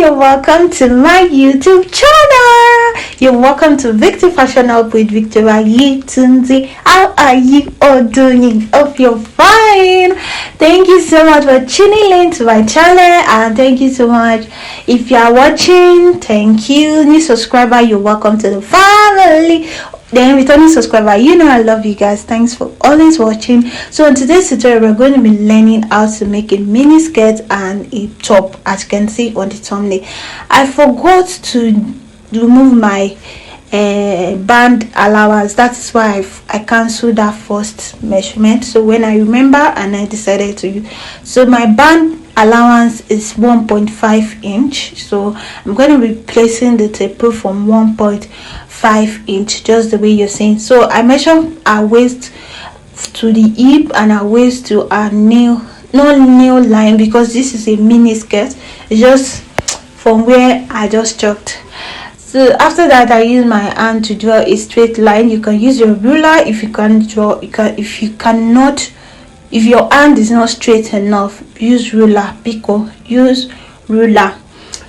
you're welcome to my YouTube channel. You're welcome to Victor Fashion Up with Victoria Yetunzi. How are you all doing? Hope you're fine. Thank you so much for tuning in to my channel, and thank you so much if you are watching. Thank you. New subscriber, you're welcome to the family. Then returning subscriber, you know I love you guys. Thanks for always watching. So in today's tutorial, we're going to be learning how to make a mini skirt and a top, as you can see on the thumbnail. I forgot to remove my band allowance. That is why I canceled that first measurement. So when I remember, and I decided to use, so my band allowance is 1.5 inch, so I'm going to be placing the tape from 1.5 inch, just the way you're saying. So I measure our waist to the hip and our waist to our nail line, because this is a mini skirt. It's just from where I just chalked. So after that, I use my hand to draw a straight line. You can use your ruler if you can draw. If your hand is not straight enough, use ruler. Use ruler.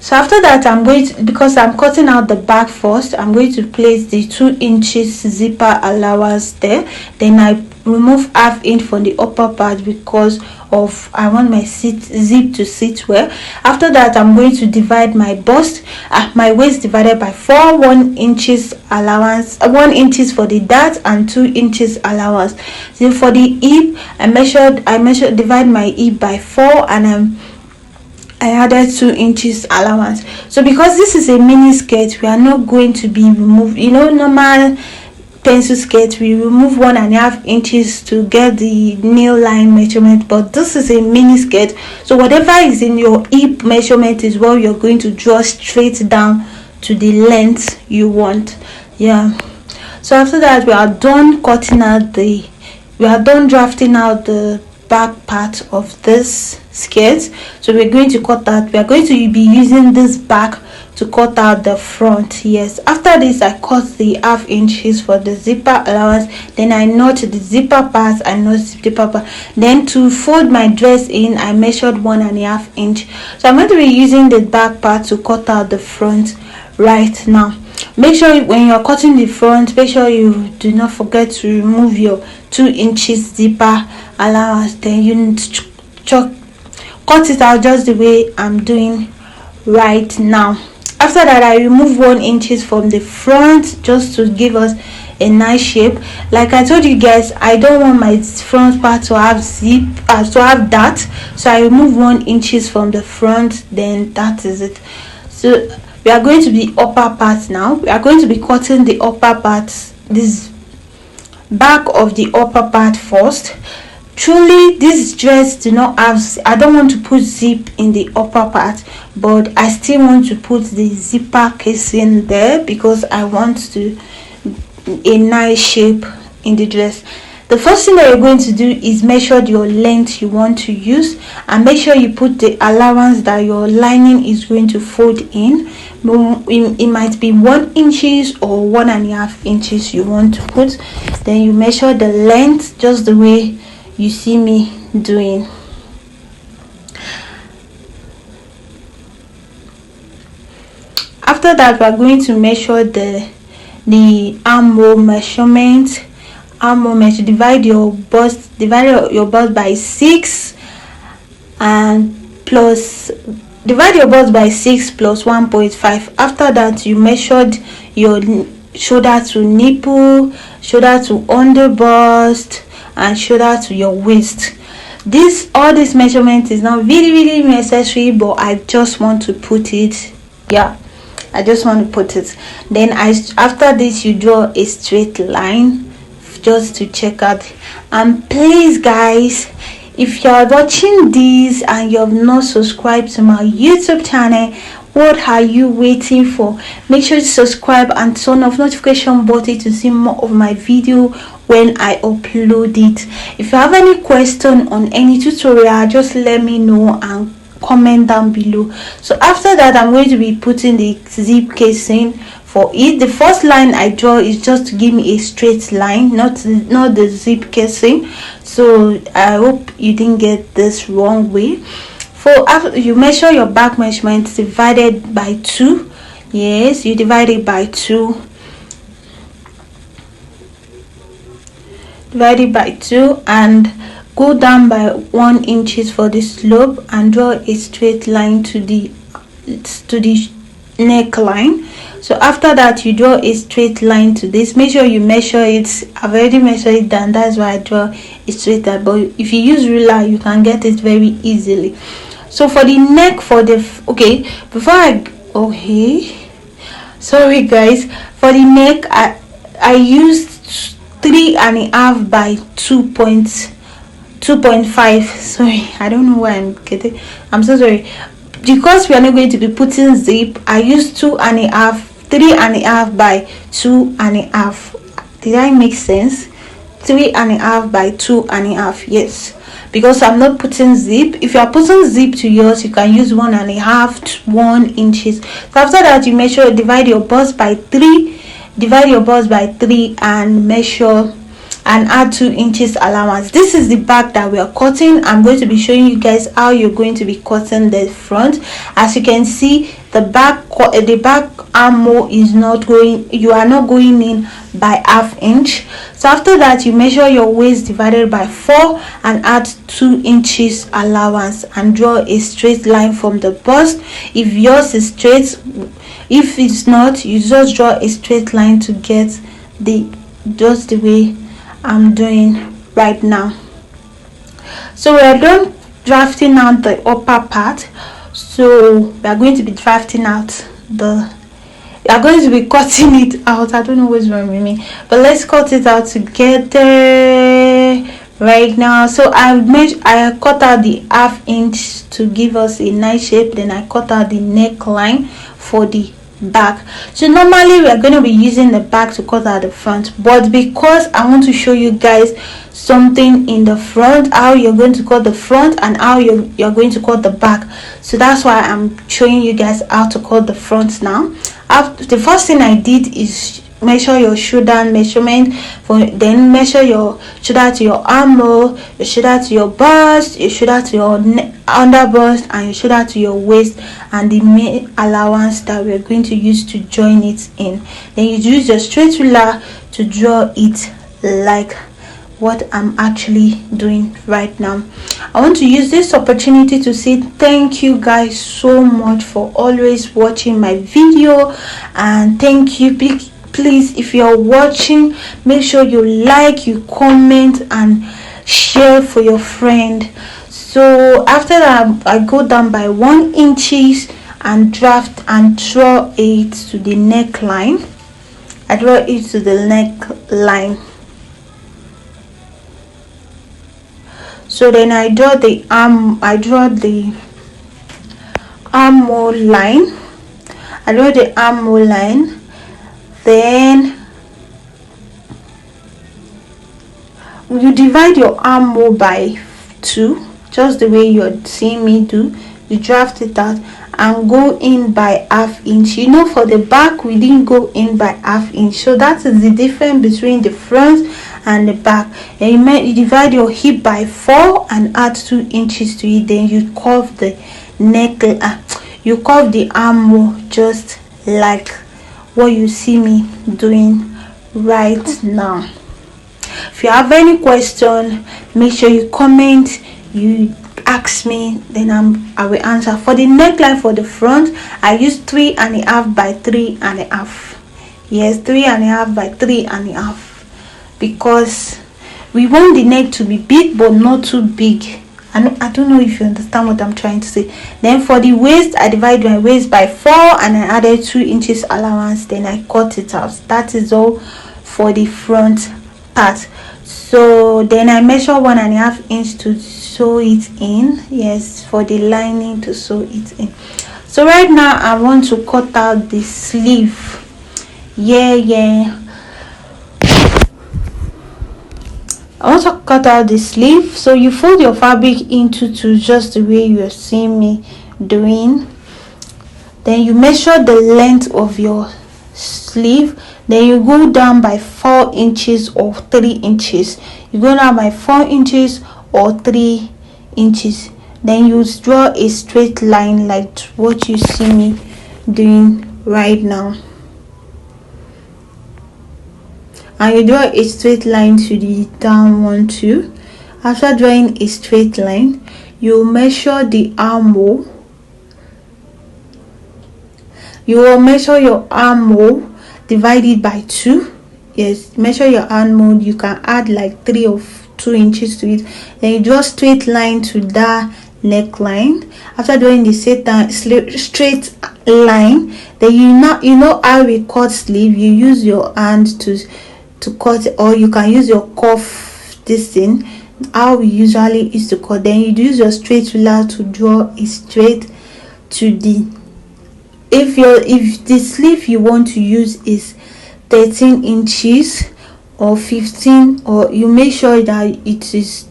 So after that, I'm going to, because I'm cutting out the back first, I'm going to place the 2 inches zipper allowance there. Then I remove half inch from the upper part because of I want my zip to sit well. After that, I'm going to divide my bust, my waist divided by 4, 1 inches allowance, 1 inches for the dart and 2 inches allowance. So for the hip, I divide my hip by 4, and I added 2 inches allowance. So because this is a mini skirt, we are not going to be remove, normal pencil skirt, we remove 1.5 inches to get the nail line measurement, but this is a mini skirt, so whatever is in your hip measurement is what you're going to draw straight down to the length you want. So after that, we are done drafting out the back part of this skirt. So we're going to cut that. We are going to be using this back to cut out the front. Yes, after this, I cut the half inches for the zipper allowance. Then I knot the zipper part, then to fold my dress in, I measured 1.5 inch. So I'm going to be using the back part to cut out the front right now. Make sure when you're cutting the front, make sure you do not forget to remove your 2 inches zipper allowance. Then you cut it out just the way I'm doing right now. After that, I remove 1 inches from the front just to give us a nice shape. Like I told you guys, I don't want my front part to have dart, so I remove 1 inches from the front. Then that is it. So we are going to the upper part now. We are going to be cutting the upper part, this back of the upper part first. Truly, this dress do not have, I don't want to put zip in the upper part, but I still want to put the zipper casing there because I want a nice shape in the dress. The first thing that you're going to do is measure your length you want to use, and make sure you put the allowance that your lining is going to fold in. It might be 1 inches or 1.5 inches you want to put. Then you measure the length just the way you see me doing. After that, we are going to measure the armhole measurement. Divide your bust by 6 and plus divide your bust by 6 plus 1.5. After that, you measured your shoulder to nipple, shoulder to under bust, and shoulder to your waist. All this measurement is not really necessary, but I just want to put it. I just want to put it. Then after this, you draw a straight line just to check out. And please guys, if you are watching this and you have not subscribed to my YouTube channel, what are you waiting for? Make sure to subscribe and turn off notification button to see more of my video when I upload it. If you have any question on any tutorial, just let me know and comment down below. So after that, I'm going to be putting the zip casing for it. The first line I draw is just to give me a straight line, not the zip casing. So I hope you didn't get this wrong way. after you measure your back measurement divided by 2. Yes, you divide it by 2. Divide it by 2 and go down by 1 inches for the slope and draw a straight line to the neckline. So after that, you draw a straight line to this. Make sure you measure it. I've already measured it down, that's why I draw a straight line, but if you use ruler you can get it very easily. So for the neck, sorry guys, for the neck I used 3.5 by 2.5. Sorry, I don't know why I'm so sorry. Because we are not going to be putting zip, I used 3.5 by 2.5. Did I make sense? 3.5 by 2.5. Yes, because I'm not putting zip. If you are putting zip to yours, you can use 1.5 to 1 inches. So after that, you measure, divide your bust by 3 and measure and add 2 inches allowance. This is the back that we are cutting. I'm going to be showing you guys how you're going to be cutting the front. As you can see, the back armhole is not going, you are not going in by ½ inch. So after that, you measure your waist divided by 4 and add 2 inches allowance and draw a straight line from the bust. If yours is straight, if it's not, you just draw a straight line to get just the way I'm doing right now. So we are done drafting out the upper part. So we are going to be drafting out we are going to be cutting it out. I don't know what's wrong with me, but let's cut it out together right now. So I cut out the ½ inch to give us a nice shape. Then I cut out the neckline for the back. So normally we are going to be using the back to cut out the front, but because I want to show you guys something in the front, how you're going to cut the front and how you're going to cut the back, so that's why I'm showing you guys how to cut the front now. The first thing I did is measure your shoulder measurement, then measure your shoulder to your armhole, your shoulder to your bust, your shoulder to your under bust, and your shoulder to your waist, and the main allowance that we're going to use to join it in. Then you use your straight ruler to draw it like what I'm actually doing right now. I want to use this opportunity to say thank you guys so much for always watching my video, and thank you. Please, if you're watching, make sure you like, you comment and share for your friend. So after that, I go down by 1 inches and draft and draw it to the neckline. I draw it to the neckline. So then I draw the armhole line. Then you divide your armhole by 2, just the way you're seeing me do. You draft it out and go in by ½ inch. You know, for the back we didn't go in by ½ inch, so that is the difference between the front and the back. And you divide your hip by 4 and add 2 inches to it. Then you curve the neck, you curve the armhole just like what you see me doing right now. If you have any question, make sure you comment, you ask me, then I will answer. For the neckline for the front, I use 3.5 by 3.5. Yes, 3.5 by 3.5, because we want the neck to be big but not too big. I don't know if you understand what I'm trying to say. Then for the waist, I divide my waist by 4 and I added 2 inches allowance. Then I cut it out. That is all for the front part. So then I measure 1.5 inch to sew it in. Yes, for the lining to sew it in. So right now I want to cut out the sleeve. I want to cut out the sleeve. So you fold your fabric into 2, just the way you're seeing me doing. Then you measure the length of your sleeve. Then you go down by 4 inches or 3 inches. You go down by 4 inches or 3 inches. then you draw a straight line like what you see me doing right now, and you draw a straight line to the down one too. After drawing a straight line, you measure the armhole. You will measure your armhole, divide it by 2. Yes, measure your armhole. You can add like 3 or 2 inches to it. Then you draw straight line to that neckline. After doing the straight line, then you know how we cut sleeve. You use your hand to cut, or you can use your cuff, this thing how we usually is to cut. Then you use your straight ruler to draw it straight to the, if the sleeve you want to use is 13 inches or 15, or you make sure that it is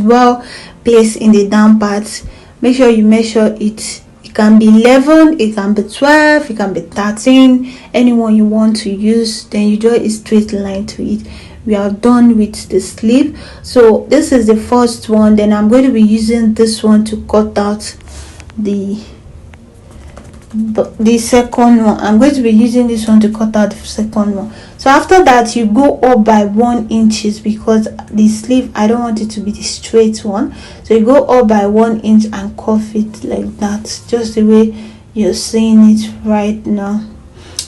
well placed in the down part. Make sure you measure it. It can be 11, it can be 12, it can be 13, anyone you want to use. Then you draw a straight line to it. We are done with the sleeve. So this is the first one. Then I'm going to be using this one to cut out the second one. I'm going to be using this one to cut out the second one. So after that, you go up by 1 inches, because the sleeve, I don't want it to be the straight one. So you go up by 1 inch and cuff it like that, just the way you're seeing it right now.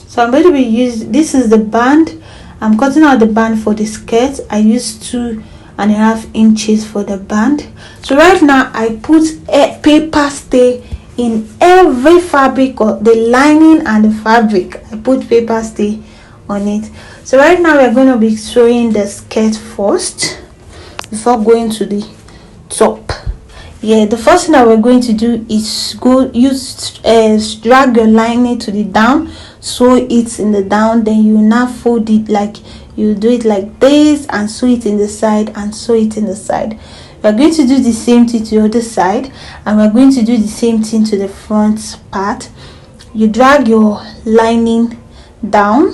So I'm going to be using, this is the band. I'm cutting out the band for the skirt. I used 2.5 inches for the band. So right now I put a paper stay in every fabric, or the lining and the fabric. I put paper stay on it. So right now we're going to be sewing the skirt first before going to the top. Yeah, the first thing that we're going to do is drag your lining to the down, sew it in the down. Then you now fold it, like you do it like this, and sew it in the side, and sew it in the side. We're going to do the same thing to the other side, and we're going to do the same thing to the front part. You drag your lining down,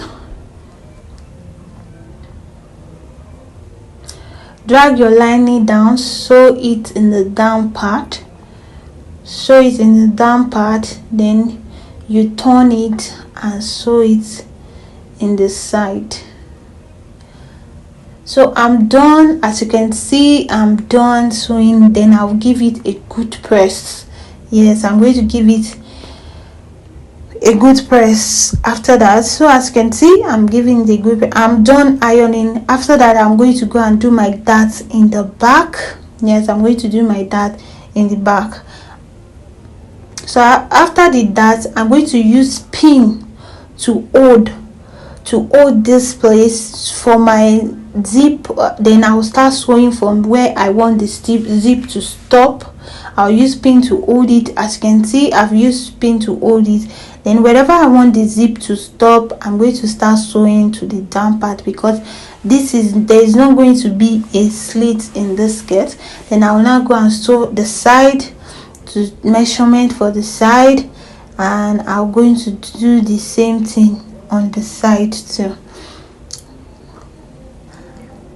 sew it in the down part, then you turn it and sew it in the side. So I'm done. As you can see, I'm done sewing. Then I'll give it a good press. Yes, I'm going to give it a good press after that. So as you can see, I'm giving the good, I'm done ironing. After that, I'm going to go and do my darts in the back. Yes, I'm going to do my dart in the back. So after the dart, I'm going to use pin to hold this place for my zip. Then I'll start sewing from where I want the zip to stop. I'll use pin to hold it. As you can see, I've used pin to hold it. Then wherever I want the zip to stop, I'm going to start sewing to the down part, because there is not going to be a slit in this skirt. Then I will now go and sew the side to measurement for the side, and I'm going to do the same thing on the side too.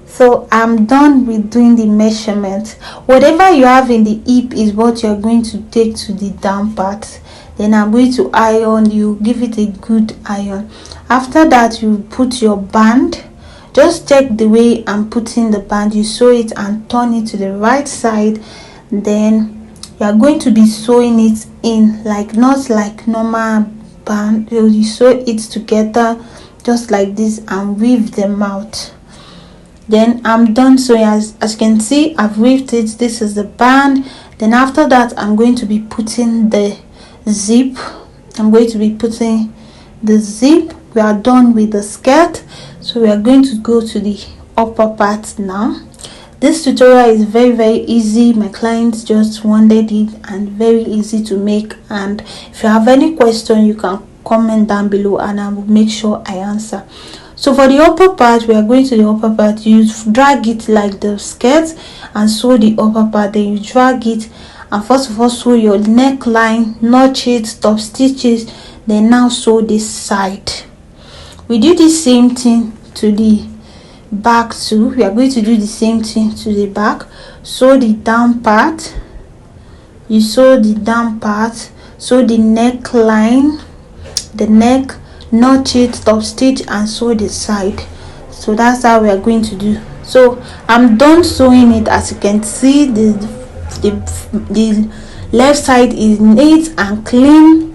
So I'm done with doing the measurement. Whatever you have in the hip is what you're going to take to the down part. Then I'm going to iron. You give it a good iron. After that, you put your band. Just check the way I'm putting the band. You sew it and turn it to the right side. Then you are going to be sewing it in, like not like normal band. You sew it together just like this and weave them out. Then I'm done sewing. As you can see, I've weaved it. This is the band. Then after that, I'm going to be putting the zip. We are done with the skirt, so we are going to go to the upper part now. This tutorial is very easy. My clients just wanted it, and very easy to make. And if you have any question, you can comment down below and I will make sure I answer. So for the upper part, we are going to the upper part. You drag it like the skirt and sew the upper part. Then you drag it and first of all sew your neckline, notch it, stop stitches, then now sew this side. We do the same thing to the back too. We are going to do the same thing to the back. Sew the down part, you sew the down part, sew the neckline, the neck, notch it, top stitch, and sew the side. So that's how we are going to do. So I'm done sewing it. As you can see, the left side is neat and clean,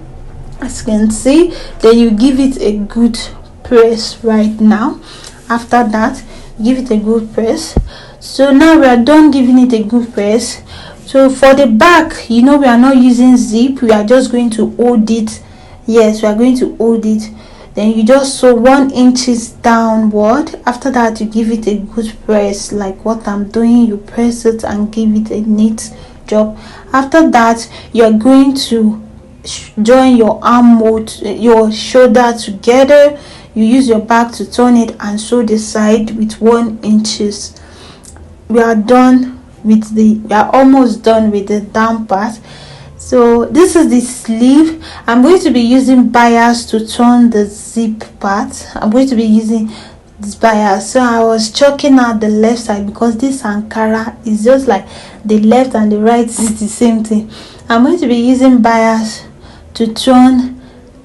as you can see. Then you give it a good press right now. After that, give it a good press. So now we are done giving it a good press. So for the back, we are not using zip, we are just going to hold it. Yes, we are going to hold it. Then you just sew 1 inch downward. After that, you give it a good press like what I'm doing. You press it and give it a neat job. After that, you are going to join your arm mold, your shoulder together. You use your back to turn it and sew the side with 1 inch. We are almost done with the down part. So this is the sleeve. I'm going to be using bias to turn the zip part. I'm going to be using this bias. So I was chalking out the left side because this Ankara is just like the left and the right is the same thing. I'm going to be using bias to turn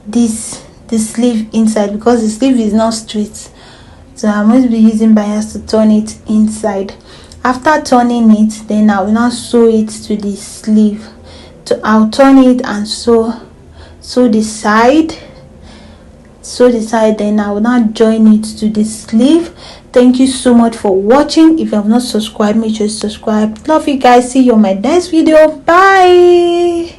the sleeve inside because the sleeve is not straight. So I'm going to be using bias to turn it inside. After turning it, then I will now sew it to the sleeve. So I'll turn it and sew the side, then I will now join it to the sleeve. Thank you so much for watching. If you have not subscribed, make sure to subscribe. Love you guys. See you on my next video. Bye.